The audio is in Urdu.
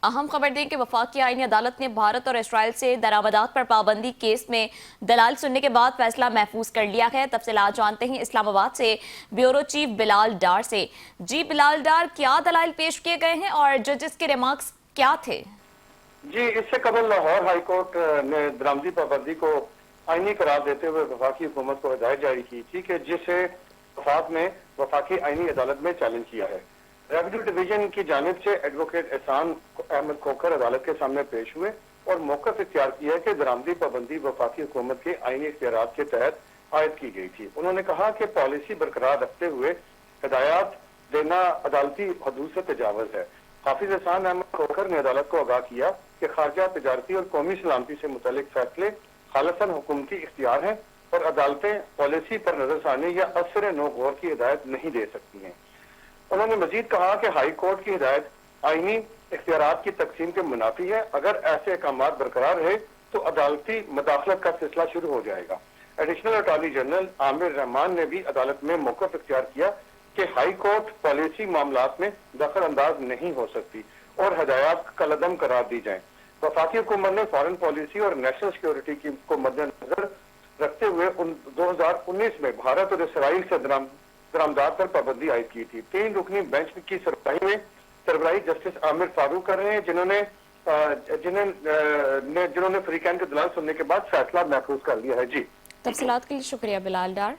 اہم خبر دیں کہ وفاقی آئینی عدالت نے بھارت اور اسرائیل سے درآمدات پر پابندی کیس میں دلائل سننے کے بعد فیصلہ محفوظ کر لیا ہے۔ تفصیلات جانتے ہیں اسلام آباد سے بیورو چیف بلال ڈار سے۔ جی بلال ڈار، کیا دلائل پیش کیے گئے ہیں اور ججز کے ریمارکس کیا تھے؟ جی، اس سے قبل لاہور ہائی کورٹ نے درآمدی پابندی کو آئینی قرار دیتے ہوئے وفاقی حکومت کو ہدایت جاری کی تھی کہ جسے وفاق نے وفاقی آئینی عدالت میں چیلنج کیا ہے۔ ریونیو ڈویژن کی جانب سے ایڈوکیٹ احسان احمد کھوکھر عدالت کے سامنے پیش ہوئے اور موقف اختیار کیا کہ درآمدی پابندی وفاقی حکومت کے آئینی اختیارات کے تحت عائد کی گئی تھی۔ انہوں نے کہا کہ پالیسی برقرار رکھتے ہوئے ہدایات دینا عدالتی حدود سے تجاوز ہے۔ حافظ احسان احمد کھوکھر نے عدالت کو آگاہ کیا کہ خارجہ، تجارتی اور قومی سلامتی سے متعلق فیصلے خالصاً حکومتی اختیار ہیں اور عدالتیں پالیسی پر نظر ثانی یا اثر نو غور کی ہدایت نہیں دے سکتی ہیں۔ انہوں نے مزید کہا کہ ہائی کورٹ کی ہدایت آئینی اختیارات کی تقسیم کے منافی ہے۔ اگر ایسے احکامات برقرار رہے تو عدالتی مداخلت کا سلسلہ شروع ہو جائے گا۔ ایڈیشنل اٹارنی جنرل عامر رحمان نے بھی عدالت میں موقف اختیار کیا کہ ہائی کورٹ پالیسی معاملات میں دخل انداز نہیں ہو سکتی اور ہدایات کالعدم قرار دی جائیں۔ وفاقی حکومت نے فارن پالیسی اور نیشنل سیکیورٹی کی کو مد نظر رکھتے ہوئے 2019 میں بھارت اور اسرائیل سے درآمدات پر پابندی عائد کی تھی۔ 3 رکنی بینچ کی سربراہی جسٹس عامر فاروق کر رہے ہیں جنہوں نے فریقین کے دلائل سننے کے بعد فیصلہ محفوظ کر لیا ہے۔ جی، تفصیلات کے لیے شکریہ بلال ڈار۔